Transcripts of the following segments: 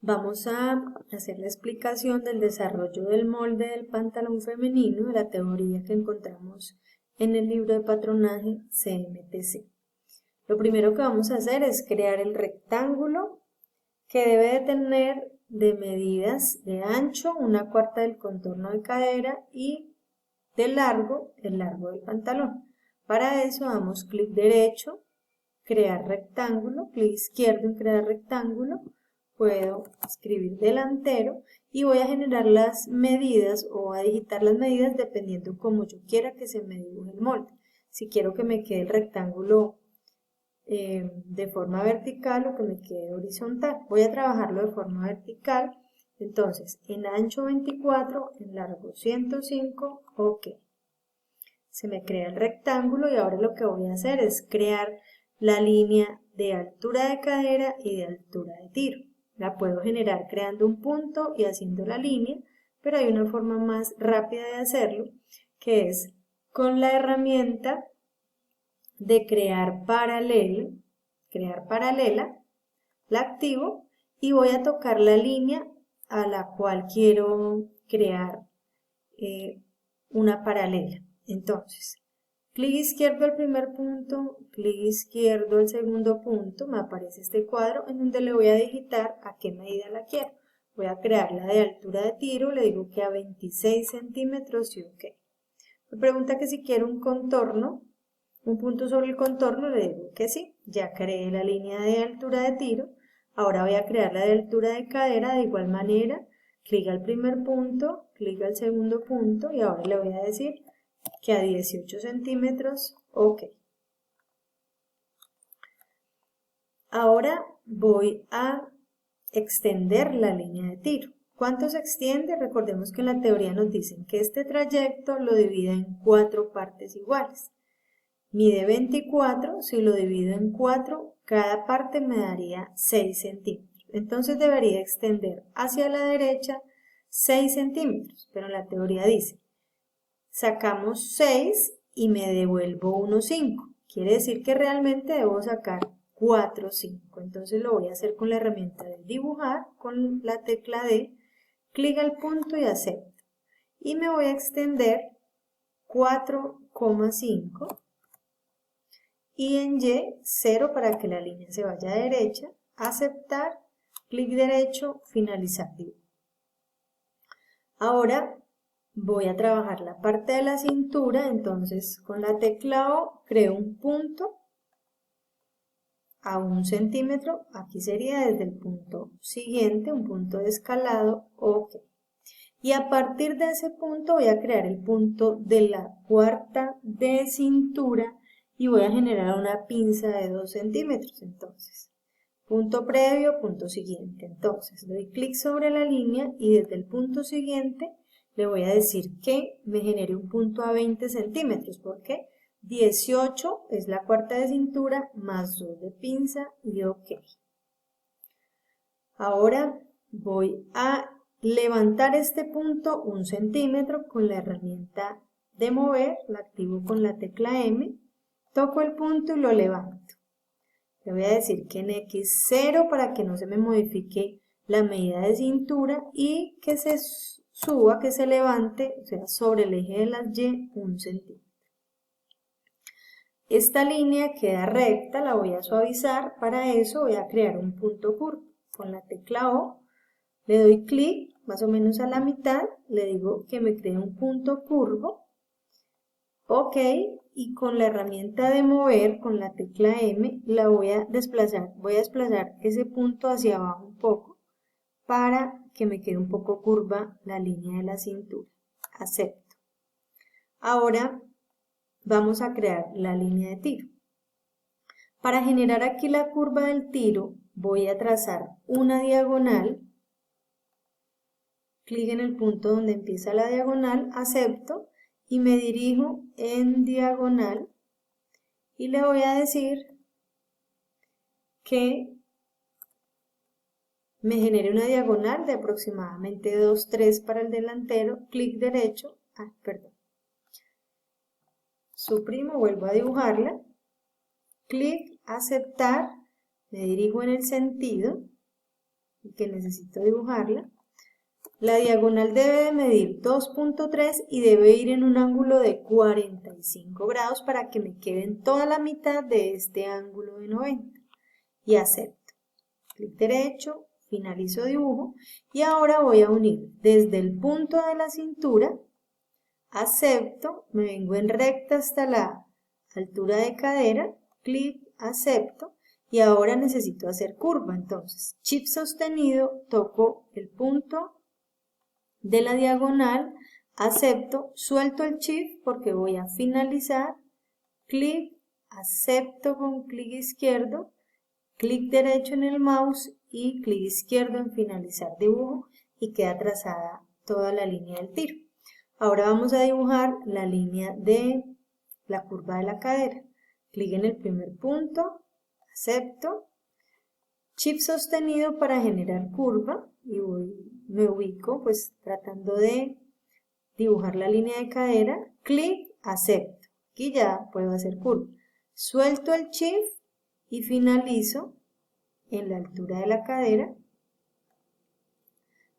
Vamos a hacer la explicación del desarrollo del molde del pantalón femenino de la teoría que encontramos en el libro de patronaje CMTC. Lo primero que vamos a hacer es crear el rectángulo que debe de tener de medidas de ancho 1/4 del contorno de cadera y de largo el largo del pantalón. Para eso damos clic derecho, crear rectángulo, clic izquierdo en crear rectángulo, puedo escribir delantero y voy a generar las medidas o a digitar las medidas dependiendo como yo quiera que se me dibuje el molde. Si quiero que me quede el rectángulo de forma vertical o que me quede horizontal, voy a trabajarlo de forma vertical. Entonces, en ancho 24, en largo 105, ok. Se me crea el rectángulo y ahora lo que voy a hacer es crear la línea de altura de cadera y de altura de tiro. La puedo generar creando un punto y haciendo la línea, pero hay una forma más rápida de hacerlo, que es con la herramienta de crear paralela, la activo y voy a tocar la línea a la cual quiero crear una paralela. Entonces, clic izquierdo al primer punto, clic izquierdo al segundo punto, me aparece este cuadro en donde le voy a digitar a qué medida la quiero. Voy a crear la de altura de tiro, le digo que a 26 centímetros y ok. Me pregunta que si quiero un contorno, un punto sobre el contorno, le digo que sí. Ya creé la línea de altura de tiro, ahora voy a crear la de altura de cadera de igual manera. Clic al primer punto, clic al segundo punto y ahora le voy a decir que a 18 centímetros, ok. Ahora voy a extender la línea de tiro. ¿Cuánto se extiende? Recordemos que en la teoría nos dicen que este trayecto lo divide en 4 partes iguales. Mide 24, si lo divido en 4, cada parte me daría 6 centímetros. Entonces debería extender hacia la derecha 6 centímetros, pero la teoría dice, sacamos 6 y me devuelvo 1,5. Quiere decir que realmente debo sacar 4,5. Entonces lo voy a hacer con la herramienta de dibujar, con la tecla D, clic al punto y acepto. Y me voy a extender 4,5 y en Y 0 para que la línea se vaya a derecha, aceptar, clic derecho, finalizar dibujo. Ahora voy a trabajar la parte de la cintura, entonces con la tecla O creo un punto a 1 centímetro, aquí sería desde el punto siguiente, un punto de escalado, ok. Y a partir de ese punto voy a crear el punto de la cuarta de cintura y voy a generar una pinza de 2 centímetros, entonces. Punto previo, punto siguiente. Entonces doy clic sobre la línea y desde el punto siguiente le voy a decir que me genere un punto a 20 centímetros. ¿Por qué? 18 es la cuarta de cintura más 2 de pinza y ok. Ahora voy a levantar este punto 1 centímetro con la herramienta de mover, la activo con la tecla M, toco el punto y lo levanto. Le voy a decir que en X0 para que no se me modifique la medida de cintura y que se suba, que se levante, o sea, sobre el eje de las Y 1 centímetro. Esta línea queda recta, la voy a suavizar, para eso voy a crear un punto curvo. Con la tecla O le doy clic más o menos a la mitad, le digo que me cree un punto curvo, ok, y con la herramienta de mover, con la tecla M, la voy a desplazar ese punto hacia abajo un poco, para que me quede un poco curva la línea de la cintura, acepto. Ahora vamos a crear la línea de tiro. Para generar aquí la curva del tiro, voy a trazar una diagonal, clic en el punto donde empieza la diagonal, acepto, y me dirijo en diagonal y le voy a decir que me genere una diagonal de aproximadamente 2,3 para el delantero, clic derecho, suprimo, vuelvo a dibujarla, clic, aceptar, me dirijo en el sentido y que necesito dibujarla. La diagonal debe de medir 2.3 y debe ir en un ángulo de 45 grados para que me quede en toda la mitad de este ángulo de 90. Y acepto. Clic derecho, finalizo dibujo y ahora voy a unir desde el punto de la cintura, acepto, me vengo en recta hasta la altura de cadera, clic, acepto y ahora necesito hacer curva. Entonces, shift sostenido, toco el punto de la diagonal, acepto, suelto el shift porque voy a finalizar, clic, acepto con clic izquierdo, clic derecho en el mouse y clic izquierdo en finalizar dibujo y queda trazada toda la línea del tiro. Ahora vamos a dibujar la línea de la curva de la cadera. Clic en el primer punto, acepto, shift sostenido para generar curva y me ubico pues tratando de dibujar la línea de cadera, clic, acepto. Aquí ya puedo hacer curva. Suelto el shift y finalizo en la altura de la cadera,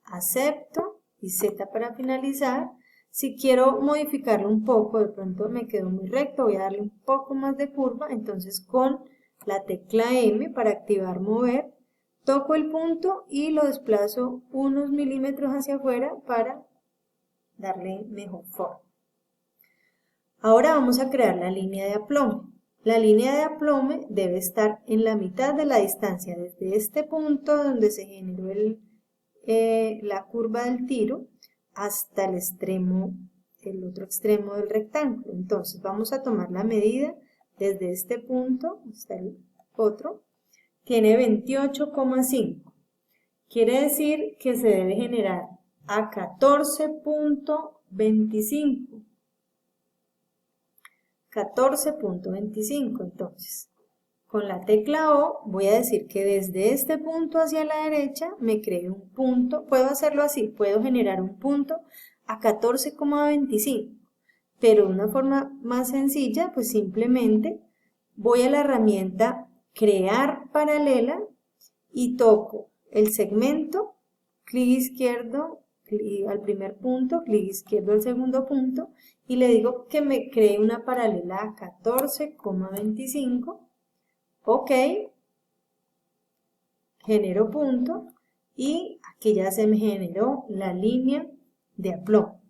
acepto y Z para finalizar. Si quiero modificarlo un poco, de pronto me quedó muy recto, voy a darle un poco más de curva, entonces con la tecla M para activar mover, toco el punto y lo desplazo unos milímetros hacia afuera para darle mejor forma. Ahora vamos a crear la línea de aplome. La línea de aplome debe estar en la mitad de la distancia desde este punto donde se generó la curva del tiro hasta el otro extremo del rectángulo. Entonces vamos a tomar la medida desde este punto hasta el otro. Tiene 28,5. Quiere decir que se debe generar a 14.25. 14.25. Entonces, con la tecla O voy a decir que desde este punto hacia la derecha me cree un punto. Puedo hacerlo así, puedo generar un punto a 14,25. Pero de una forma más sencilla, pues simplemente voy a la herramienta crear paralela y toco el segmento, clic izquierdo al primer punto, clic izquierdo al segundo punto y le digo que me cree una paralela a 14,25, ok, genero punto y aquí ya se me generó la línea de aplomo.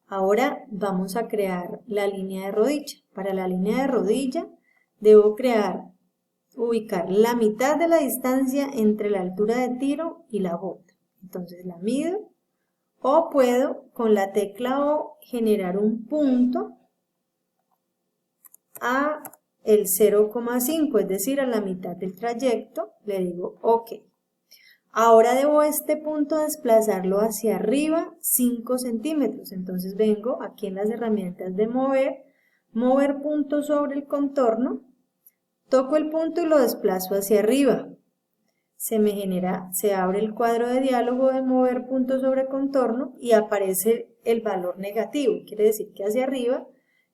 Ahora vamos a crear la línea de rodilla. Para la línea de rodilla debo ubicar la mitad de la distancia entre la altura de tiro y la bota. Entonces la mido o puedo con la tecla O generar un punto a el 0,5, es decir, a la mitad del trayecto, le digo OK. Ahora debo este punto desplazarlo hacia arriba 5 centímetros, entonces vengo aquí en las herramientas de mover punto sobre el contorno, toco el punto y lo desplazo hacia arriba. Se abre el cuadro de diálogo de mover punto sobre contorno y aparece el valor negativo. Quiere decir que hacia arriba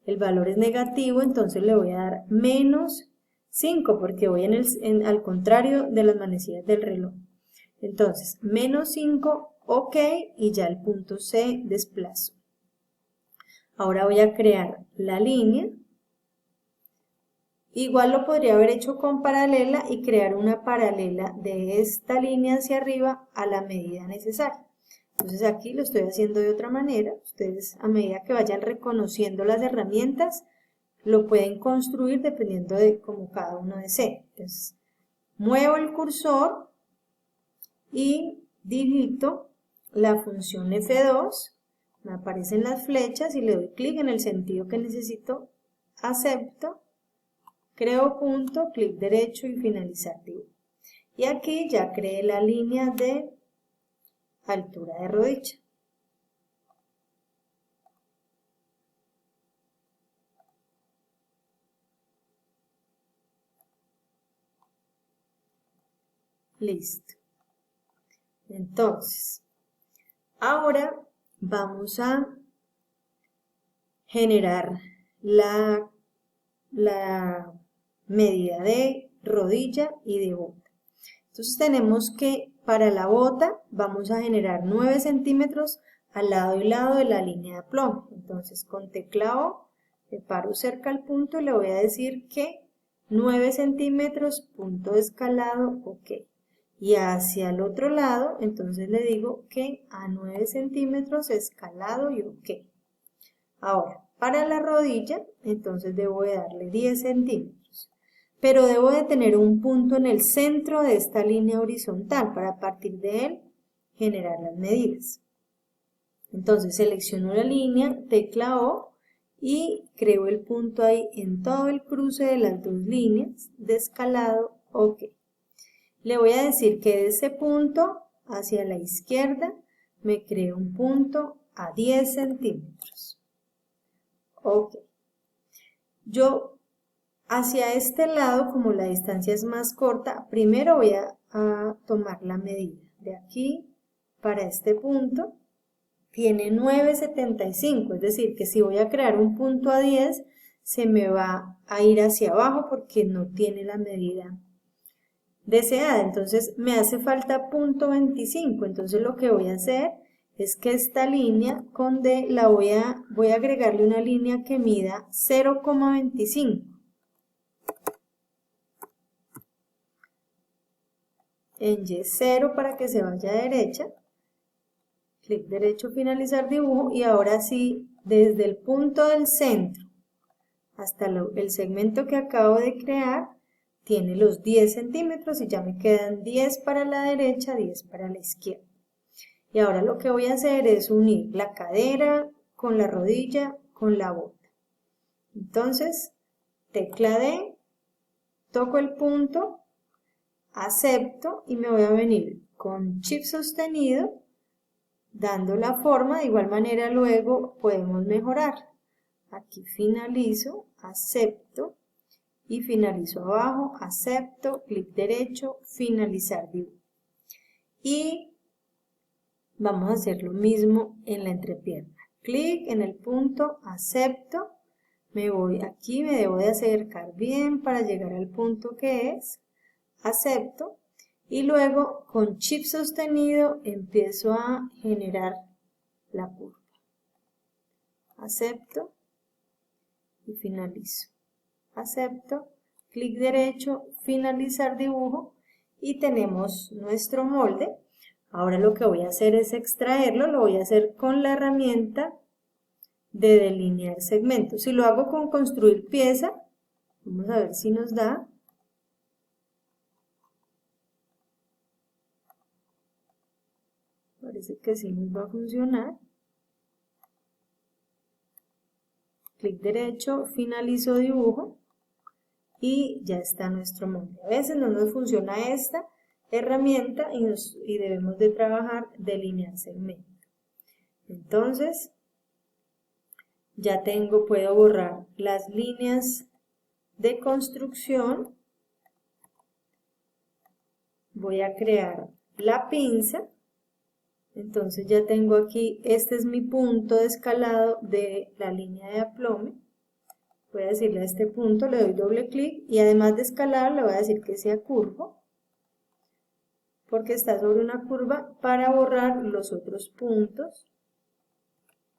el valor es negativo, entonces le voy a dar menos 5 porque voy al contrario de las manecillas del reloj. Entonces, menos 5, OK, y ya el punto se desplazó. Ahora voy a crear la línea. Igual lo podría haber hecho con paralela y crear una paralela de esta línea hacia arriba a la medida necesaria. Entonces aquí lo estoy haciendo de otra manera. Ustedes a medida que vayan reconociendo las herramientas, lo pueden construir dependiendo de cómo cada uno desee. Entonces, muevo el cursor y digito la función F2. Me aparecen las flechas y le doy clic en el sentido que necesito, acepto. Creo punto, clic derecho y finalizar dibujo. Y aquí ya creé la línea de altura de rodilla. Listo. Entonces, ahora vamos a generar la medida de rodilla y de bota. Entonces tenemos que para la bota vamos a generar 9 centímetros al lado y lado de la línea de plomo. Entonces con tecla O le paro cerca al punto y le voy a decir que 9 centímetros, punto de escalado, ok. Y hacia el otro lado, entonces le digo que a 9 centímetros escalado y ok. Ahora, para la rodilla, entonces debo de darle 10 centímetros. Pero debo de tener un punto en el centro de esta línea horizontal para a partir de él generar las medidas. Entonces selecciono la línea, tecla O y creo el punto ahí en todo el cruce de las dos líneas de escalado, ok. Le voy a decir que de ese punto hacia la izquierda me creo un punto a 10 centímetros. Ok. Yo hacia este lado, como la distancia es más corta, primero voy a tomar la medida. De aquí para este punto tiene 9,75, es decir, que si voy a crear un punto a 10, se me va a ir hacia abajo porque no tiene la medida deseada. Entonces me hace falta punto 25, entonces lo que voy a hacer es que esta línea con D la voy a agregarle una línea que mida 0,25. En Y0 para que se vaya a derecha, clic derecho, finalizar dibujo, y ahora sí, desde el punto del centro hasta el segmento que acabo de crear, tiene los 10 centímetros y ya me quedan 10 para la derecha, 10 para la izquierda. Y ahora lo que voy a hacer es unir la cadera con la rodilla con la bota. Entonces, tecla D, toco el punto, acepto y me voy a venir con Shift sostenido, dando la forma. De igual manera luego podemos mejorar. Aquí finalizo, acepto y finalizo abajo, acepto, clic derecho, finalizar dibujo. Y vamos a hacer lo mismo en la entrepierna. Clic en el punto, acepto, me voy aquí, me debo de acercar bien para llegar al punto que es, acepto, y luego con Shift sostenido empiezo a generar la curva. Acepto y finalizo. Acepto, clic derecho, finalizar dibujo y tenemos nuestro molde. Ahora lo que voy a hacer es extraerlo, lo voy a hacer con la herramienta de delinear segmentos. Si lo hago con construir pieza, vamos a ver si nos da. Parece que sí nos va a funcionar. Clic derecho, finalizo dibujo y ya está nuestro molde. A veces no nos funciona esta herramienta y debemos de trabajar delinear segmento. Entonces, ya puedo borrar las líneas de construcción. Voy a crear la pinza. Entonces ya tengo aquí, este es mi punto de escalado de la línea de aplome. Voy a decirle a este punto, le doy doble clic y además de escalar le voy a decir que sea curvo, porque está sobre una curva, para borrar los otros puntos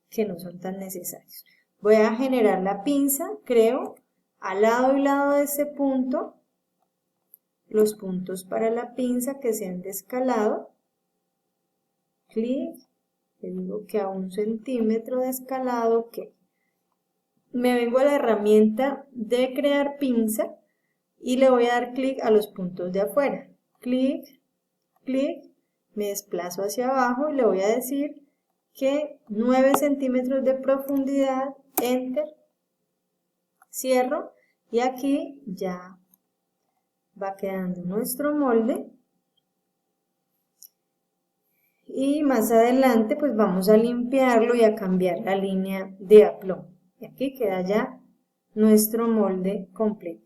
que no son tan necesarios. Voy a generar la pinza, creo al lado y lado de ese punto los puntos para la pinza que sean de escalado. Clic, le digo que a 1 centímetro de escalado, ok. Me vengo a la herramienta de crear pinza y le voy a dar clic a los puntos de afuera. Clic, clic, me desplazo hacia abajo y le voy a decir que 9 centímetros de profundidad, enter, cierro y aquí ya va quedando nuestro molde. Y más adelante pues vamos a limpiarlo y a cambiar la línea de aplomo. Y aquí queda ya nuestro molde completo.